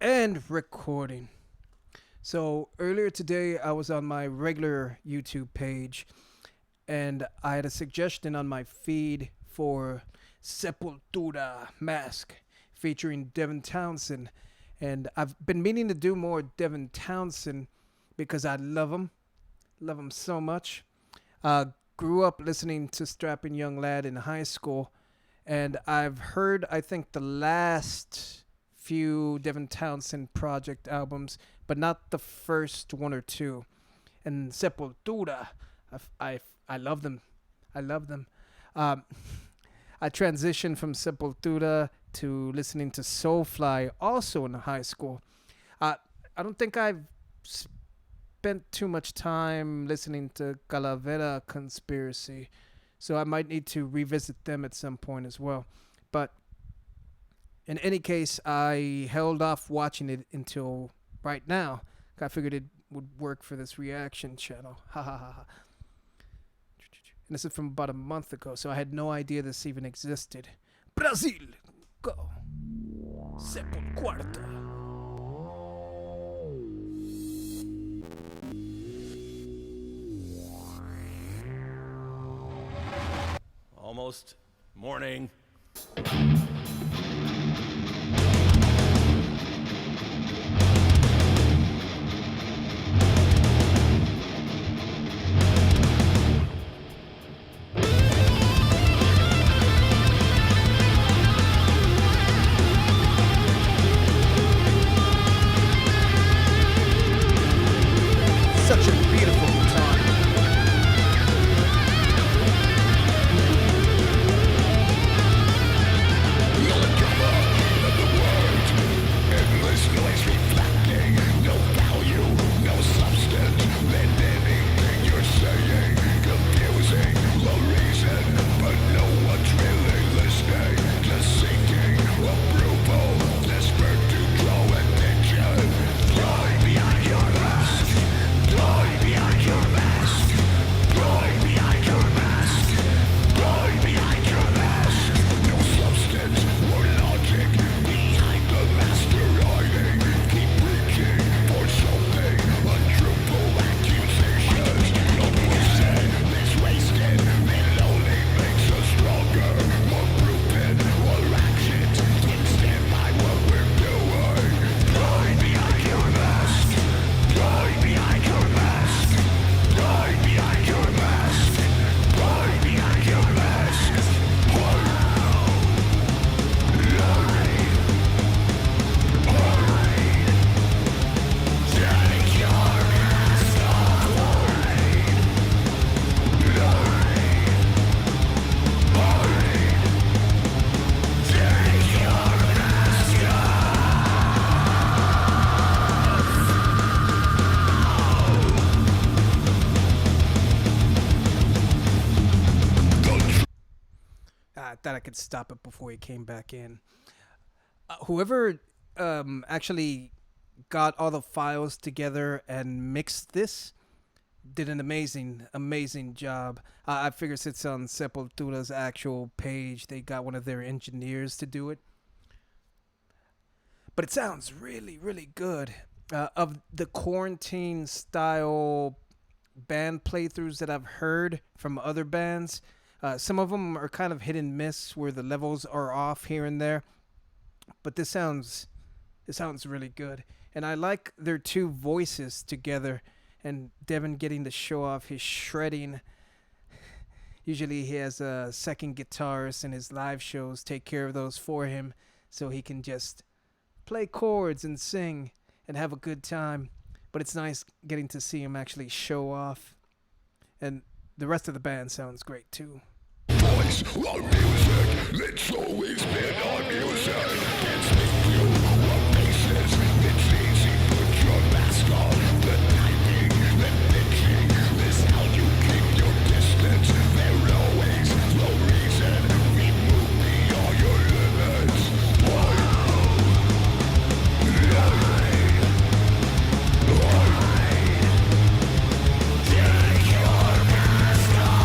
And recording. So earlier today, I was on my regular YouTube page and I had a suggestion on my feed for Sepultura Mask featuring Devin Townsend. And I've been meaning to do more Devin Townsend because I love him so much. Grew up listening to Strapping Young Lad in high school, and I've heard, I think, the last few Devin Townsend project albums, but not the first one or two. And Sepultura, I love them. I love them. Um, I transitioned from Sepultura to listening to Soulfly also in high school. Uh, I don't think I've spent too much time listening to Calavera Conspiracy, so I might need to revisit them at some point as well. But in any case, I held off watching it until right now. I figured it would work for this reaction channel. Ha ha ha ha. And this is from about a month ago, so I had no idea this even existed. Brazil! Go! Sepultura. Almost morning. Such a beautiful guitar. I thought I could stop it before he came back in. Whoever actually got all the files together and mixed this did an amazing job. I figure it's on Sepultura's actual page. They got one of their engineers to do it. But it sounds really good. Of the quarantine style band playthroughs that I've heard from other bands, some of them are kind of hit and miss where the levels are off here and there. But this sounds really good. And I like their two voices together and Devin getting to show off his shredding. Usually he has a second guitarist in his live shows take care of those for him so he can just play chords and sing and have a good time. But it's nice getting to see him actually show off. And the rest of the band sounds great too. Voice on music, it's always been on music. Can't speak to what faces, it's easy, put your mask on. The typing, the pitching, this how you keep your distance. There always no reason, we move beyond your limits. Take your mask off.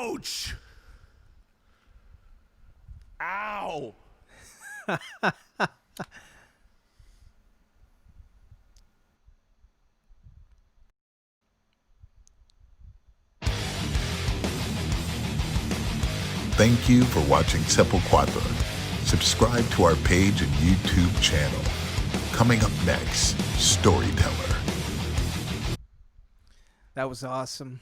Ouch! Ow! Thank you for watching Sepultura. Subscribe to our page and YouTube channel. Coming up next, Storyteller. That was awesome.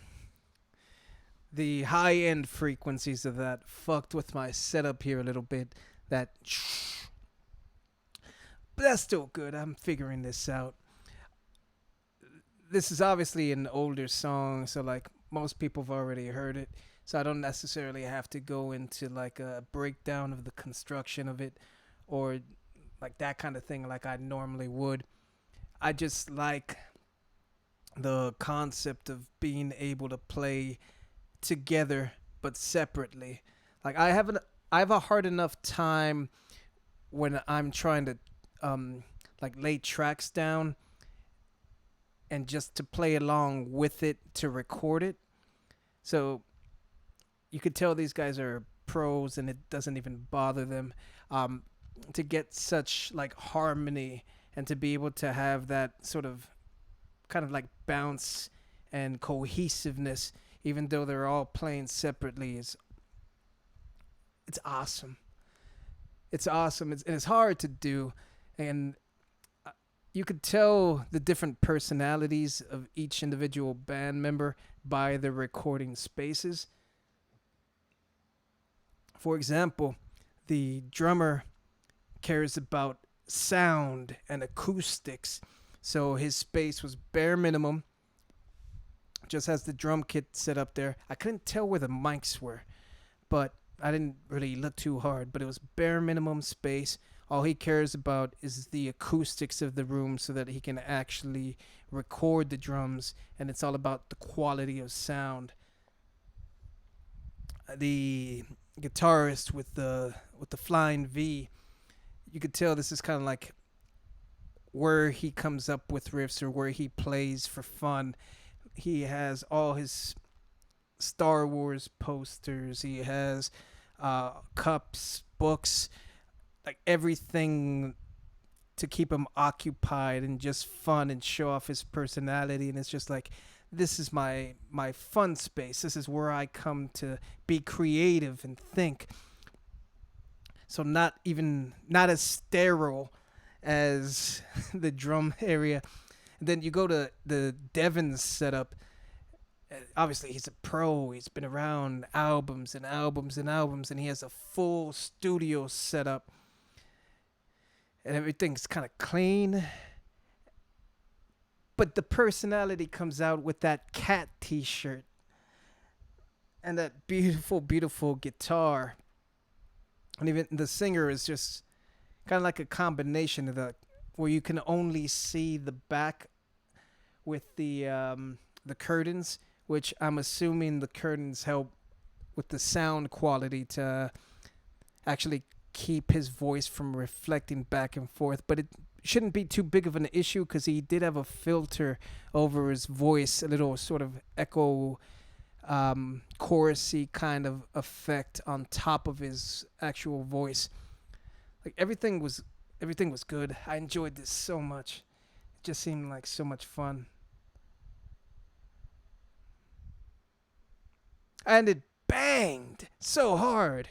The high-end frequencies of that fucked with my setup here a little bit. That, but that's still good. I'm figuring this out. This is obviously an older song, so like most people have already heard it. So I don't necessarily have to go into like a breakdown of the construction of it or like that kind of thing like I normally would. I just like the concept of being able to play together but separately. Like I have a hard enough time when I'm trying to like lay tracks down and just to play along with it to record it. So you could tell these guys are pros and it doesn't even bother them to get such like harmony and to be able to have that sort of kind of like bounce and cohesiveness even though they're all playing separately is it's awesome. It's awesome. It's hard to do, and you could tell the different personalities of each individual band member by the recording spaces. For example, the drummer cares about sound and acoustics, so his space was bare minimum. Just has the drum kit set up there. I couldn't tell where the mics were, but I didn't really look too hard. But it was bare minimum space. All he cares about is the acoustics of the room so that he can actually record the drums, and it's all about the quality of sound. The guitarist with the flying V, you could tell this is kind of like where he comes up with riffs or where he plays for fun. He has all his Star Wars posters. He has cups, books, like everything to keep him occupied and just fun and show off his personality. And it's just like, this is my fun space. This is where I come to be creative and think. So not as sterile as the drum area. And then you go to the Devin setup. Obviously, he's a pro. He's been around albums and albums and albums, and he has a full studio setup. And everything's kind of clean. But the personality comes out with that cat t-shirt and that beautiful, beautiful guitar. And even the singer is just kind of like a combination of where you can only see the back with the curtains, which I'm assuming the curtains help with the sound quality to actually keep his voice from reflecting back and forth. But it shouldn't be too big of an issue because he did have a filter over his voice, a little sort of echo chorusy kind of effect on top of his actual voice. Like everything was good. I enjoyed this so much. It just seemed like so much fun. And it banged so hard.